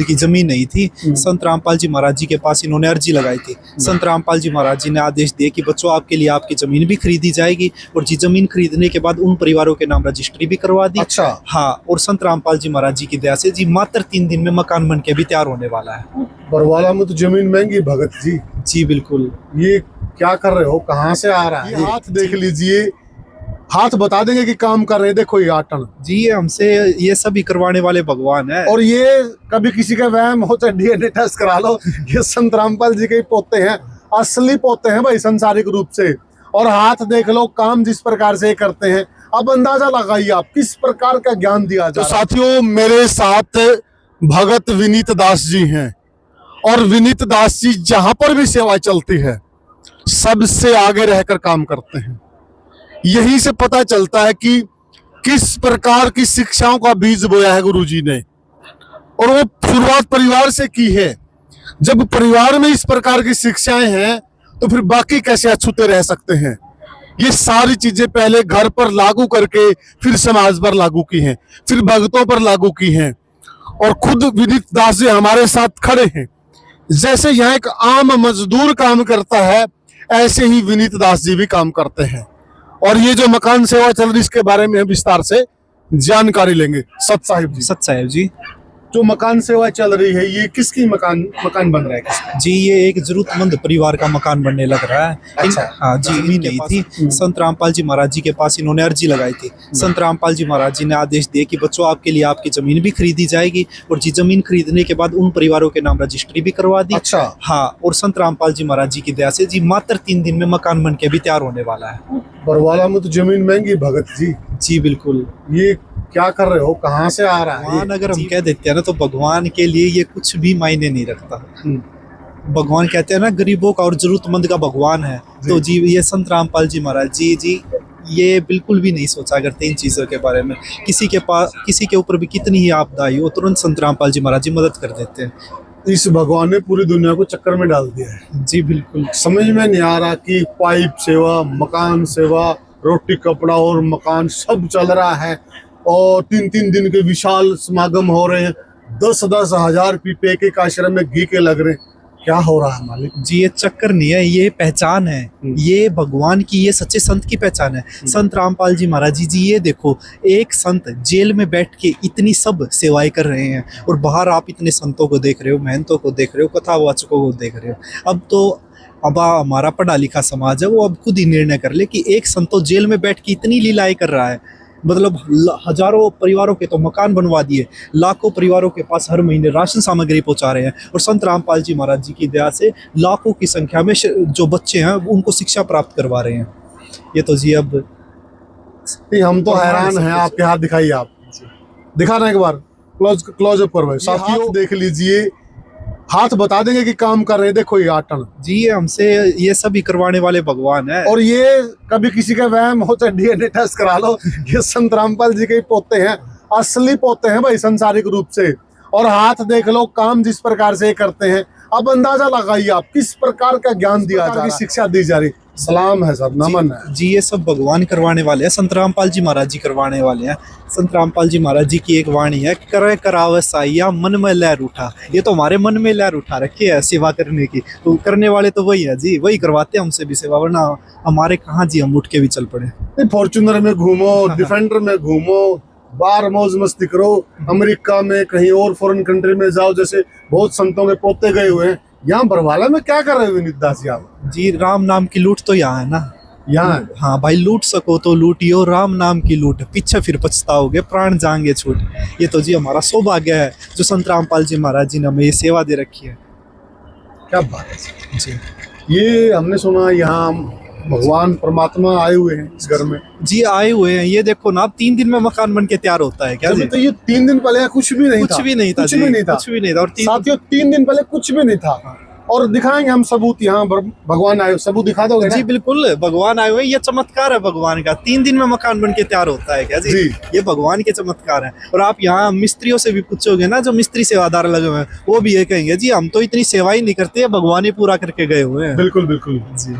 की जमीन नहीं थी। संत रामपाल जी महाराज जी के पास इन्होंने अर्जी लगाई थी। संत रामपाल जी महाराज जी ने आदेश दिए कि बच्चों आपके लिए आपकी जमीन भी खरीदी जाएगी और जी जमीन खरीदने के बाद उन परिवारों के नाम रजिस्ट्री भी करवा दी। अच्छा। हाँ, और संत रामपाल जी महाराज जी की दया से जी मात्र 3 दिन में मकान बन के भी तैयार होने वाला है। बरवाला में तो जमीन महंगी भगत जी। जी बिल्कुल। ये क्या कर रहे हो, कहाँ से आ रहा है? ये हाथ देख लीजिए, हाथ बता देंगे कि काम कर रहे हैं। देखो ये आटन जी, ये हमसे ये सभी करवाने वाले भगवान है। और ये कभी किसी का वहम हो तो डीएनए टेस्ट करा लो, ये संत रामपाल जी के ही पोते हैं, असली पोते हैं भाई संसारिक रूप से। और हाथ देख लो, काम जिस प्रकार से करते हैं, अब अंदाजा लगाइए आप किस प्रकार का ज्ञान दिया जाए। तो साथियों, मेरे साथ भगत विनीत दास जी हैं और विनीत दास जी जहां पर भी सेवा चलती है सबसे आगे रहकर काम करते हैं। यहीं से पता चलता है कि किस प्रकार की शिक्षाओं का बीज बोया है गुरुजी ने, और वो शुरुआत परिवार से की है। जब परिवार में इस प्रकार की शिक्षाएं हैं तो फिर बाकी कैसे अछूते रह सकते हैं। ये सारी चीजें पहले घर पर लागू करके फिर समाज पर लागू की हैं, फिर भक्तों पर लागू की हैं, और खुद विनीत दास जी हमारे साथ खड़े हैं। जैसे यहाँ एक आम मजदूर काम करता है, ऐसे ही विनीत दास जी भी काम करते हैं। और ये जो मकान सेवा चल रही, इसके बारे में हम विस्तार से जानकारी लेंगे। सत साहिब जी, जो मकान सेवा चल रही है, ये किसकी मकान बन रहा है? किसका? जी, ये एक जरूरतमंद परिवार का मकान बनने लग रहा है। अच्छा। हाँ जी, जमीन नहीं थी। संत रामपाल जी महाराज जी के पास इन्होंने अर्जी लगाई थी। संत रामपाल जी महाराज जी ने आदेश दिए कि बच्चों आपके लिए आपकी जमीन भी खरीदी जाएगी और जी जमीन खरीदने के बाद उन परिवारों के नाम रजिस्ट्री भी करवा दी। अच्छा। हाँ, और संत रामपाल जी महाराज जी की दया से जी मात्र 3 दिन में मकान बन के भी तैयार होने वाला है। बरवाला में तो जमीन महंगी भगत जी। जी बिल्कुल। ये क्या कर रहे हो, कहाँ से आ रहा है? भगवान अगर हम कह देते हैं ना, तो भगवान के लिए ये कुछ भी मायने नहीं रखता। भगवान कहते हैं ना, गरीबों का और जरूरतमंद का भगवान है। तो जी ये संत रामपाल जी महाराज जी ये बिल्कुल भी नहीं सोचा करते इन चीज़ों के बारे में। किसी के ऊपर भी कितनी ही आपदा आई हो, तुरंत संत रामपाल जी महाराज जी मदद कर देते हैं। इस भगवान ने पूरी दुनिया को चक्कर में डाल दिया है। जी बिल्कुल। समझ में नहीं आ रहा कि पाइप सेवा, मकान सेवा, रोटी कपड़ा और मकान सब चल रहा है, और 3-3 दिन के विशाल समागम हो रहे हैं। 10-10 हजार पीपे के आश्रम में घी के लग रहे हैं। क्या हो रहा है मालिक जी? ये चक्कर नहीं है, ये पहचान है। ये भगवान की, ये सच्चे संत की पहचान है। संत रामपाल जी महाराज जी ये देखो, एक संत जेल में बैठ के इतनी सब सेवाएं कर रहे हैं, और बाहर आप इतने संतों को देख रहे हो, महंतों को देख रहे हो, कथावाचकों को देख रहे हो। अब हमारा पढ़ा लिखा समाज है, वो अब खुद ही निर्णय कर ले कि एक संत तो जेल में बैठ के इतनी लीलाएं कर रहा है। मतलब हजारों परिवारों के तो मकान बनवा दिए, लाखों परिवारों के पास हर महीने राशन सामग्री पहुंचा रहे हैं, और संत रामपाल जी महाराज जी की दया से लाखों की संख्या में जो बच्चे हैं उनको शिक्षा प्राप्त करवा रहे हैं। ये तो जी अब हम तो हैरान हैं। आपके हाथ दिखाइए, आप दिखाना एक बार, क्लोज अप करवाइए। साथियों देख लीजिए, हाथ बता देंगे कि काम कर रहे हैं। देखो ये आटन जी, ये हमसे ये सभी करवाने वाले भगवान है। और ये कभी किसी का वहम हो तो डीएनए टेस्ट करा लो, ये संत रामपाल जी के ही पोते हैं, असली पोते हैं भाई संसारिक रूप से। और हाथ देख लो, काम जिस प्रकार से करते हैं, अब अंदाजा लगाइए आप किस प्रकार का ज्ञान दिया जा रहा है, शिक्षा दी जा रही। सलाम है सब, नमन है जी। ये सब भगवान करवाने वाले हैं, संत रामपाल जी महाराज जी करवाने वाले हैं। संत रामपाल जी महाराज जी की एक वाणी है, करे करावे साइया मन में लहर उठा। ये तो हमारे मन में लहर उठा रखी है सेवा करने की, तो करने वाले तो वही है जी, वही करवाते हैं हमसे भी सेवा, वरना हमारे कहाँ जी हम उठ के भी चल पड़े। फॉर्च्यूनर में घूमो, डिफेंडर में घूमो, बाहर मौज मस्ती करो, अमेरिका में कहीं और फॉरेन कंट्री में जाओ, जैसे बहुत संतों के पोते गए हुए हैं। यहाँ बरवाला में क्या कर रहे हो विनीत दास जी आप? जी, राम नाम की लूट तो यहाँ है ना। यहाँ हाँ भाई, लूट सको तो लूटियो, राम नाम की लूट, पीछे फिर पछताओगे, प्राण जाएंगे छूट। ये तो जी हमारा सौभाग्य है जो संत रामपाल जी महाराज जी ने हमें ये सेवा दे रखी है। क्या बात है जी। ये हमने सुना यहाँ भगवान परमात्मा आए हुए हैं इस घर में। जी, आए हुए हैं। ये देखो ना, 3 दिन में मकान बन के तैयार होता है क्या जी? तो ये 3 दिन पहले कुछ भी नहीं था। कुछ भी नहीं था। और साथियों 3 दिन पहले कुछ भी नहीं था। और दिखाएंगे हम सबूत, यहाँ भगवान आए, सबूत दिखा दोगे? जी बिल्कुल, भगवान आए हुए, ये चमत्कार है भगवान का। 3 दिन में मकान बन के तैयार होता है क्या जी? ये भगवान के चमत्कार है। और आप यहाँ मिस्त्रियों से भी पूछोगे ना, जो मिस्त्री सेवादार लगे हुए हैं, वो भी ये कहेंगे जी हम तो इतनी सेवा ही नहीं करते, भगवान ही पूरा करके गए हुए हैं। बिल्कुल बिल्कुल जी।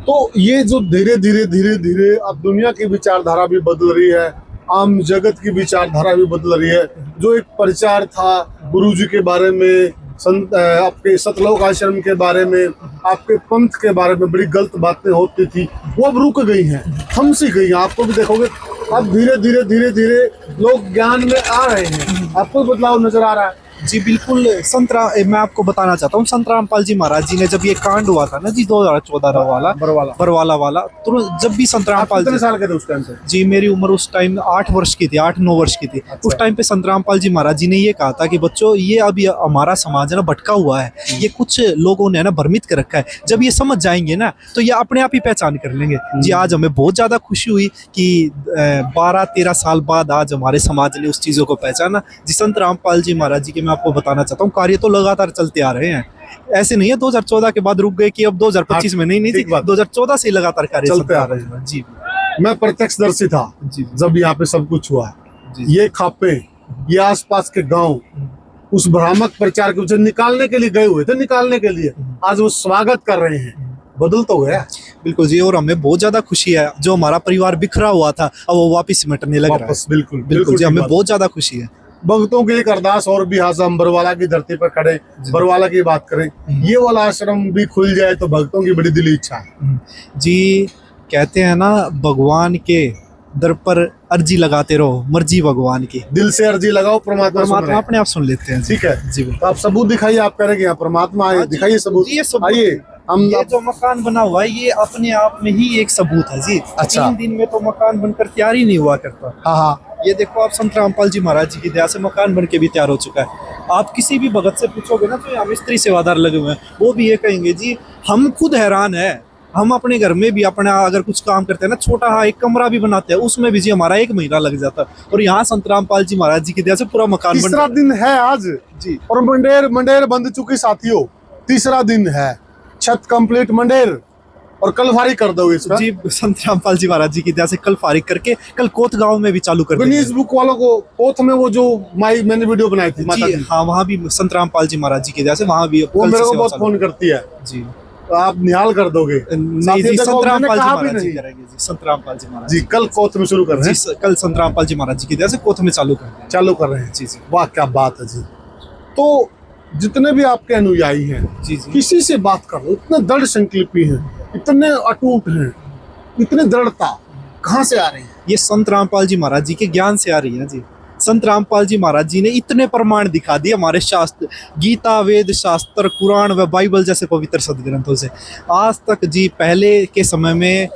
तो ये जो धीरे धीरे अब दुनिया की विचारधारा भी बदल रही है, आम जगत की विचारधारा भी बदल रही है। जो एक प्रचार था गुरुजी के बारे में, संत आपके सतलोक आश्रम के बारे में, आपके पंथ के बारे में बड़ी गलत बातें होती थी, वो अब रुक गई हैं, थम सी गई हैं। आपको भी देखोगे अब धीरे धीरे लोग ज्ञान में आ रहे हैं, आपको बदलाव नजर आ रहा है। जी बिल्कुल। मैं आपको बताना चाहता हूँ, संत रामपाल जी महाराज जी ने जब ये कांड हुआ था ना जी 2014 वाला बरवाला वाला, तो जब भी संत रामपाल कितने जी, साल के थे उस टाइम से? जी मेरी उम्र उस टाइम 8 वर्ष की थी, 8-9 वर्ष की थी। उस टाइम पे संत रामपाल जी महाराज जी ने ये कहा था कि बच्चों ये अभी हमारा समाज है ना भटका हुआ है, ये कुछ लोगों ने ना भ्रमित कर रखा है, जब ये समझ जाएंगे ना तो ये अपने आप ही पहचान कर लेंगे। जी आज हमें बहुत ज्यादा खुशी हुई कि 12-13 साल बाद आज हमारे समाज ने उस चीजों को पहचाना। जी संत रामपाल जी महाराज जी के मैं आपको बताना चाहता हूँ कार्य तो लगातार चलते आ रहे हैं, ऐसे नहीं है 2014 के बाद रुक गए कि अब 2025 में नहीं जी, 2014 से लगातार कार्य चलते आ रहे हैं। जी मैं प्रत्यक्षदर्शी था जी जब यहाँ पे सब कुछ हुआ। ये खापे, ये आसपास के गांव उस भ्रामक प्रचार के निकालने के लिए गए हुए थे, निकालने के लिए आज वो स्वागत कर रहे हैं। बदल तो गया बिल्कुल जी, और हमें बहुत ज्यादा खुशी है, जो हमारा परिवार बिखरा हुआ था अब वो वापस सिमटने लग रहा है। बिल्कुल जी, हमें बहुत ज्यादा खुशी है। भक्तों की एक अरदास और भी, आज हम बरवाला की धरती पर खड़े, बरवाला की बात करें, ये वाला आश्रम भी खुल जाए तो भक्तों की बड़ी दिली इच्छा है। जी कहते हैं ना भगवान के दर पर अर्जी लगाते रहो, मर्जी भगवान की, दिल से अर्जी लगाओ, परमात्मा अपने आप सुन लेते हैं। ठीक है जी तो आप सबूत दिखाइए, आप करेंगे यहाँ परमात्मा आए, दिखाइए सबूत। आइए हम ये जो मकान बना हुआ है ये अपने आप में ही एक सबूत है जी। अच्छा। 3 दिन में तो मकान बनकर तैयार ही नहीं हुआ करता। हाँ, ये देखो आप संत रामपाल जी महाराज जी की दया से मकान बन के भी तैयार हो चुका है। आप किसी भी भगत से पूछोगे ना तो यहाँ मिस्त्री सेवादार लगे हुए हैं, वो भी ये कहेंगे जी हम खुद हैरान है, हम अपने घर में भी अपना अगर कुछ काम करते हैं ना, छोटा हाँ एक कमरा भी बनाते हैं, उसमें भी जी हमारा 1 महीना लग जाता है, और यहाँ संत रामपाल जी महाराज जी की दया से पूरा मकान बन। तीसरा दिन है आज जी, और मंडेर बंद चुकी साथियों, तीसरा दिन है, छत कंप्लीट मंडेर, और कल फारिग कर दो इसका। जी संत रामपाल जी महाराज जी की दया से कल फारिग करके कल कोत गांव में भी चालू कर देंगे। गिनीज बुक वालों को कोथ में वो जो मैंने वीडियो बनाई थी माता जी, हाँ वहाँ भी संत रामपाल जी महाराज जी की दया से वहाँ भी वो मेरे को बहुत फोन करती है जी, तो आप निहाल कर दोगे। नहीं जी संत रामपाल जी महाराज जी करेंगे जी, संत रामपाल जी महाराज जी कल कोथ में शुरू कर रहे हैं, कल संत रामपाल जी महाराज जी की दया से कोथ में चालू कर रहे हैं। जी जी, वाह क्या बात है जी। तो जितने भी आपके अनुयायी हैं जी, किसी से बात कर लो, इतने दृढ़ संकल्पी हैं, इतने अटूट हैं, इतने दृढ़ता कहाँ से आ रही है? ये संत रामपाल जी महाराज जी के ज्ञान से आ रही है जी। संत रामपाल जी महाराज जी ने इतने प्रमाण दिखा दिए हमारे शास्त्र, गीता, वेद, शास्त्र, कुरान व बाइबल जैसे पवित्र सदग्रंथों से। आज तक जी पहले के समय में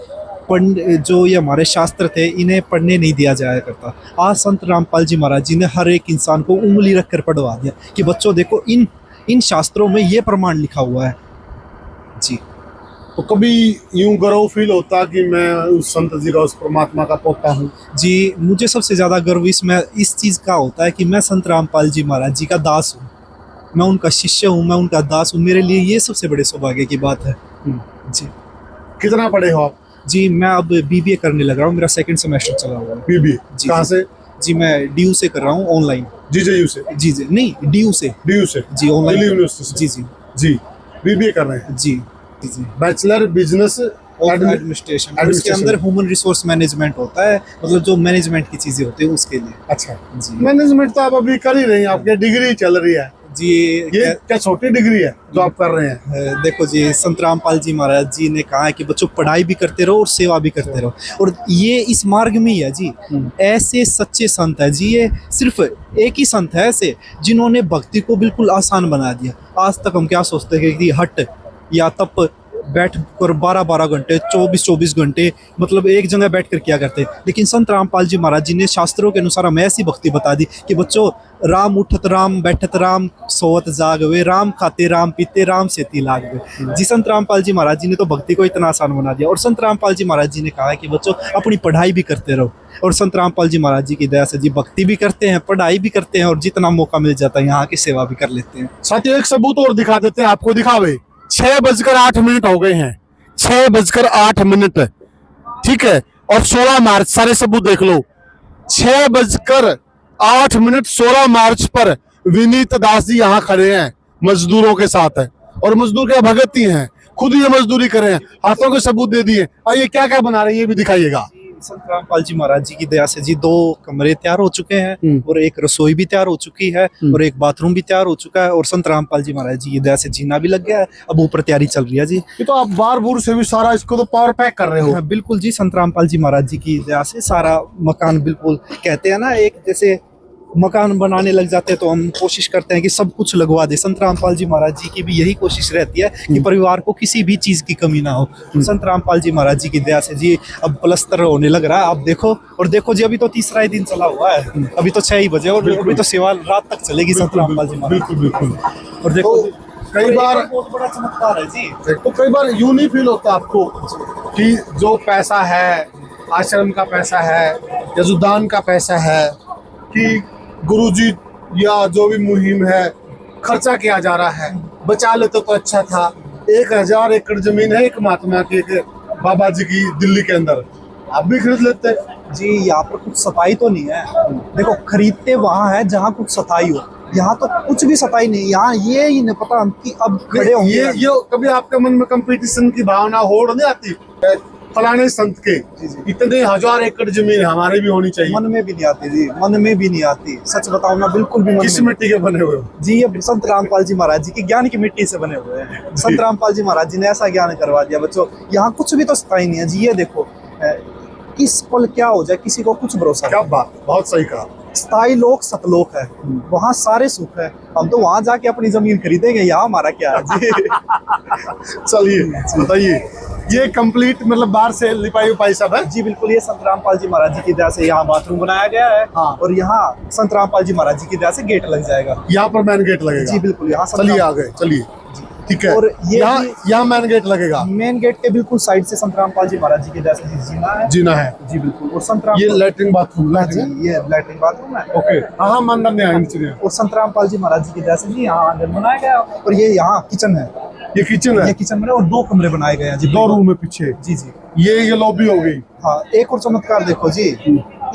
जो ये हमारे शास्त्र थे इन्हें पढ़ने नहीं दिया जाया करता, आज संत रामपाल जी महाराज जी ने हर एक इंसान को उंगली रख कर पढ़वा दिया कि बच्चों देखो इन शास्त्रों में ये प्रमाण लिखा हुआ है जी। तो कभी यूं गर्व फील होता कि मैं उस संत जी का, उस परमात्मा का पोता हूँ? जी मुझे सबसे ज़्यादा गर्व इस चीज़ का होता है कि मैं संत रामपाल जी महाराज जी का दास हूँ, मैं उनका शिष्य हूँ, मैं उनका दास हूँ। मेरे लिए ये सबसे बड़े सौभाग्य की बात है जी। कितना पढ़े हो आप? जी मैं अब BBA करने लग रहा हूँ, मेरा 2nd सेमेस्टर चला हुआ है। BBA कहाँ से? जी मैं DU से कर रहा हूँ, ऑनलाइन। JJU से? जी नहीं DU से जी, ऑनलाइन यूनिवर्सिटी जी जी BBA कर रहे हैं जी जी। बैचलर बिजनेस एडमिनिस्ट्रेशन, उसके अंदर ह्यूमन रिसोर्स मैनेजमेंट होता है, मतलब जो मैनेजमेंट की चीजें होती है उसके लिए। अच्छा जी मैनेजमेंट तो आप अभी कर ही रहे हैं, आपकी डिग्री चल रही है जी। ये क्या छोटी डिग्री है जो आप कर रहे हैं? देखो जी संत रामपाल जी महाराज जी ने कहा है कि बच्चों पढ़ाई भी करते रहो और सेवा भी करते रहो, और ये इस मार्ग में ही है जी। ऐसे सच्चे संत है जी, ये सिर्फ एक ही संत है ऐसे जिन्होंने भक्ति को बिल्कुल आसान बना दिया। आज तक हम क्या सोचते हैं कि हट या तप बैठ कर 12-12 घंटे 24-24 घंटे मतलब एक जगह बैठ कर किया करते, लेकिन संत रामपाल जी महाराज जी ने शास्त्रों के अनुसार हमें ऐसी भक्ति बता दी कि बच्चों राम उठत राम बैठत राम सोवत जागवे, राम खाते राम पीते राम सेती लागवे। जी संत रामपाल जी महाराज जी ने तो भक्ति को इतना आसान बना दिया, और संत रामपाल जी महाराज जी ने कहा है कि बच्चों अपनी पढ़ाई भी करते रहो, और संत रामपाल जी महाराज जी की दया से जी भक्ति भी करते हैं, पढ़ाई भी करते हैं, और जितना मौका मिल जाता है यहाँ की सेवा भी कर लेते हैं। साथियों एक सबूत और दिखा देते हैं आपको, दिखावे 6:08 हो गए हैं, 6:08, ठीक है, और 16 मार्च, सारे सबूत देख लो, 6:08 16 मार्च पर विनीत दास जी यहाँ खड़े हैं मजदूरों के साथ है, और मजदूर क्या भगत ही हैं, खुद ये मजदूरी कर रहे हैं, हाथों के सबूत दे दिए। और ये क्या क्या बना रहे हैं ये भी दिखाइएगा। संत रामपाल जी महाराज जी की दया से जी 2 कमरे तैयार हो चुके हैं और एक रसोई भी तैयार हो चुकी है और एक बाथरूम भी तैयार हो चुका है और संत रामपाल जी महाराज जी की दया से जीना भी लग गया है। अब ऊपर तैयारी चल रही है जी। ये तो आप बार बूर से भी सारा इसको तो पावर पैक कर रहे हो। हाँ, बिल्कुल जी, संत रामपाल जी महाराज जी की दया से सारा मकान, बिल्कुल कहते हैं ना, एक जैसे मकान बनाने लग जाते हैं तो हम कोशिश करते हैं कि सब कुछ लगवा दे। संत रामपाल जी महाराज जी की भी यही कोशिश रहती है कि परिवार को किसी भी चीज की कमी ना हो। संत रामपाल जी महाराज जी की दया से जी अब प्लस्तर होने लग रहा है। आप देखो, और देखो जी, अभी तो तीसरा ही दिन चला हुआ है, अभी तो 6 ही बजे और अभी तो सेवा रात तक चलेगी संत रामपाल जी महाराज। बिल्कुल बिल्कुल। और देखो कई बार बहुत बड़ा चमत्कार है जी। तो कई बार यूं नहीं फील होता आपको कि जो पैसा है, आश्रम का पैसा है या जो दान का पैसा है, कि गुरुजी या जो भी मुहिम है खर्चा किया जा रहा है, बचा लेते तो अच्छा था। 1000 एकड़ जमीन है एक महात्मा की, एक बाबा जी की दिल्ली के अंदर, आप भी खरीद लेते जी। यहाँ पर कुछ सफाई तो नहीं है, देखो खरीदते वहाँ है जहाँ कुछ सफाई हो, यहाँ तो कुछ भी सफाई नहीं। यहाँ ये ही नहीं पता हम कि अब खड़े होंगे। ये कभी आपके मन में कंपटीशन की भावना होड़ नहीं आती? फलाने संत के इतने 1000 एकड़ जमीन हमारे भी होनी चाहिए। मन में भी नहीं आती जी, मन में भी नहीं आती, सच बताऊं ना, बिल्कुल भी। किस मिट्टी के बने हुए हो जी? ये संत रामपाल जी महाराज जी की ज्ञान की मिट्टी से बने हुए हैं। संत रामपाल जी महाराज जी ने ऐसा ज्ञान करवा दिया बच्चों, यहाँ कुछ भी तो सफाई नहीं है जी। ये देखो, किस पल क्या हो जाए किसी को कुछ भरोसा क्या नहीं। बात, बहुत सही कहा। स्थाई लोक सतलोक है, वहाँ सारे सुख है। हम तो वहाँ जाके अपनी जमीन खरीदेंगे, यहाँ हमारा क्या है जी। चलिए बताइए, ये कंप्लीट मतलब बाहर से लिपाई उपाई सब है? जी बिल्कुल, ये संत रामपाल जी महाराज जी की दया से यहाँ बाथरूम बनाया गया है। हाँ। और यहाँ संत रामपाल जी महाराज जी की दया से गेट लग जाएगा। यहाँ पर मैन गेट लगेगा? जी बिल्कुल, यहाँ चलिए आ गए, चलिए ठीक है। और ये यहाँ मैन गेट लगेगा? मेन गेट के बिल्कुल साइड से संत रामपाल जी महाराज जी की दया से जीना है। जीना है जी बिल्कुल। और संत ये रामपाल, लैट्रिन बाथरूम ये लैट्रिन बाथरूम है। ओके, हाँ मंदिर में आएंगे। और संत रामपाल जी महाराज जी की दया से जी यहाँ आंगन बनाया गया और ये यहाँ किचन है। ये किचन है? ये किचन बना और 2 कमरे बनाए गए हैं जी। 2 रूम है पीछे? जी जी। ये लॉबी हो गई। हाँ, एक और चमत्कार देखो जी,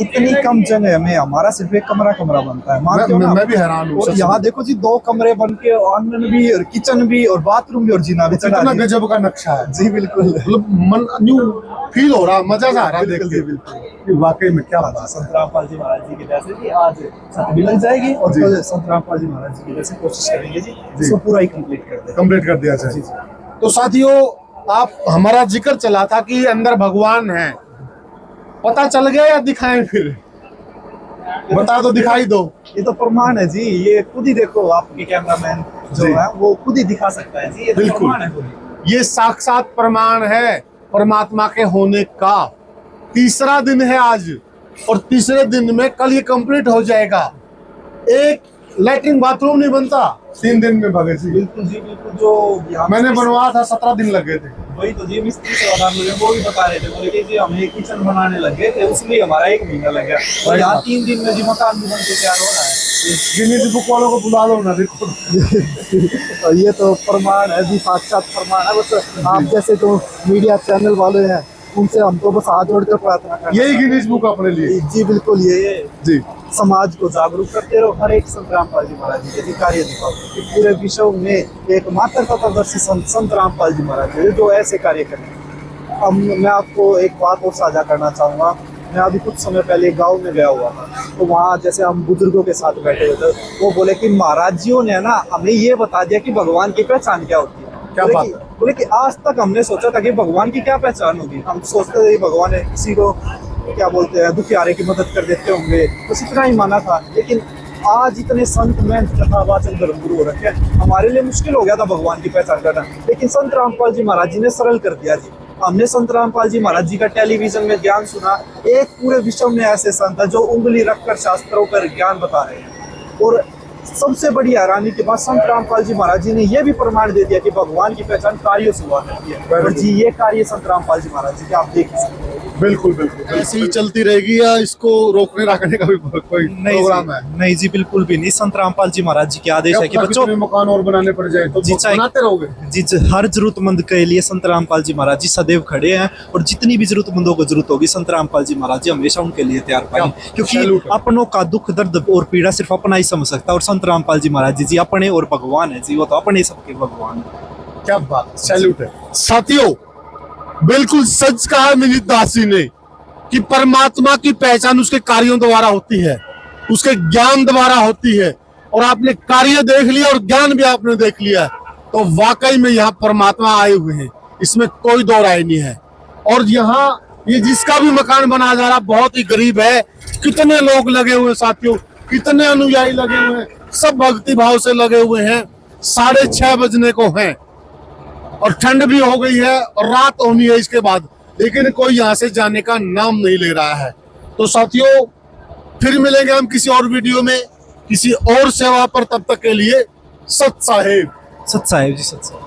इतनी कम जगह में हमारा सिर्फ एक कमरा बनता है। मानते हो ना? मैं भी हैरान हूँ। और यहाँ देखो जी 2 कमरे बन के आंगन भी और किचन भी और बाथरूम भी और जीना भी चला। इतना गजब का नक्शा है जी बिल्कुल। मतलब मन न्यू फील हो रहा, मजा आ रहा है देख के। बिल्कुल वाकई में क्या बात है। संत रामपाल जी महाराज जी की दया से जी आज छत भी लग जाएगी और कल संत रामपाल जी महाराज जी की दया से कोशिश करेंगे जी इसको पूरा ही कंप्लीट कर दें। कंप्लीट कर दिया जाए। तो साथियों, आप हमारा जिक्र चला था कि अंदर भगवान है, पता चल गया या दिखाएं फिर? बता दो, दिखाई दो। ये तो प्रमाण है जी, ये खुद ही देखो, आपके कैमरामैन जो है वो खुद ही दिखा सकता है जी। ये तो प्रमाण है खुद। ये साक्षात प्रमाण है परमात्मा के होने का। तीसरा दिन है आज और तीसरे दिन में कल ये कंप्लीट हो जाएगा। एक लैट्रिन बाथरूम नहीं बनता 3 दिन में भगत जी। बिल्कुल जी बिल्कुल। जो मैंने बनवाया था 17 दिन लग गए थे। वही तो जी, मिस्त्री से मुझे वो भी बता रहे थे, बोले कि जी हम एक किचन बनाने लगे थे, उसमें हमारा 1 महीना लग गया और यहाँ 3 दिन में जी मकान भी बन के तैयार हो रहा है। गिनीज बुक वालों को बुला लो ना, देखो। तो ये तो प्रमाण है जी, साक्षात प्रमाण है। बस आप जैसे जो मीडिया चैनल वाले हैं उनसे हम तो बस हाथ जोड़कर प्रार्थना करते हैं। यही गिनीज बुक अपने लिए। जी बिल्कुल, ये जी समाज को जागरूक करते रहो। हर एक संत रामपाल जी महाराज जी के कार्य दिखाओ कि पूरे विश्व में एकमात्र तत्वदर्शी संत रामपाल जी महाराज जी जो ऐसे कार्य करें। अब मैं आपको एक बात और साझा करना चाहूँगा। मैं अभी कुछ समय पहले गांव में गया हुआ था, तो वहाँ जैसे हम बुजुर्गों के साथ बैठे हुए थे, वो बोले कि महाराज जियों ने ना हमें ये बता दिया कि भगवान की पहचान क्या होती है। क्या बात है? बोले कि आज तक हमने सोचा था कि भगवान की क्या पहचान होगी। हम सोचते थे भगवान है किसी को क्या बोलते हैं दुखियारे की मदद कर देते होंगे, बस इतना ही माना था। लेकिन आज इतने संत महंत कथावाचक धर्मगुरु हो रखे हैं, हमारे लिए मुश्किल हो गया था भगवान की पहचान करना। लेकिन संत रामपाल जी महाराज जी ने सरल कर दिया जी। हमने संत रामपाल जी महाराज जी का टेलीविजन में ज्ञान सुना। एक पूरे विश्व में ऐसे संत है जो उंगली रखकर शास्त्रों पर ज्ञान बता रहे हैं। और सबसे बड़ी हैरानी की बात, संत रामपाल जी महाराज जी ने यह भी प्रमाण दे दिया कि भगवान की पहचान कार्यों से हुआ करती है। और जी ये कार्य संत रामपाल जी महाराज जी के आप देख सकते हैं। बिल्कुल बिल्कुल। ऐसी ही चलती रहेगी या इसको रोकने रखने का भी कोई प्रोग्राम है? नहीं जी बिल्कुल भी नहीं। संत रामपाल जी महाराज जी के आदेश है कि बच्चों मकान और बनाने पड़ जाए तो बनाते रहोगे जी। हर जरूरतमंद के लिए संत रामपाल जी महाराज जी सदैव खड़े हैं और जितनी भी जरूरतमंदों को जरूरत होगी संत रामपाल जी महाराज जी हमेशा उनके लिए तैयार पाएंगे। क्योंकि अपनों का दुख दर्द और पीड़ा सिर्फ अपना ही समझ सकता है और संत रामपाल जी महाराज जी अपने और भगवान है जी, वो तो अपने सबके भगवान है। क्या बात, सैल्यूट है। साथियों, बिल्कुल सच कहा मिनी दासी ने। कि परमात्मा की पहचान उसके कार्यों द्वारा होती है, उसके ज्ञान द्वारा होती है। और आपने कार्य देख लिया और ज्ञान भी आपने देख लिया, तो वाकई में यहाँ परमात्मा आए हुए हैं, इसमें कोई दो राय नहीं है। और यहाँ ये जिसका भी मकान बनाया जा रहा बहुत ही गरीब है। कितने लोग लगे हुए साथियों, कितने अनुयायी लगे हुए हैं, सब भक्ति भाव से लगे हुए हैं। 6:30 बजने को हैं और ठंड भी हो गई है और रात होनी है इसके बाद, लेकिन कोई यहाँ से जाने का नाम नहीं ले रहा है। तो साथियों, फिर मिलेंगे हम किसी और वीडियो में, किसी और सेवा पर। तब तक के लिए सत साहेब। सत साहेब जी, सत साहेब।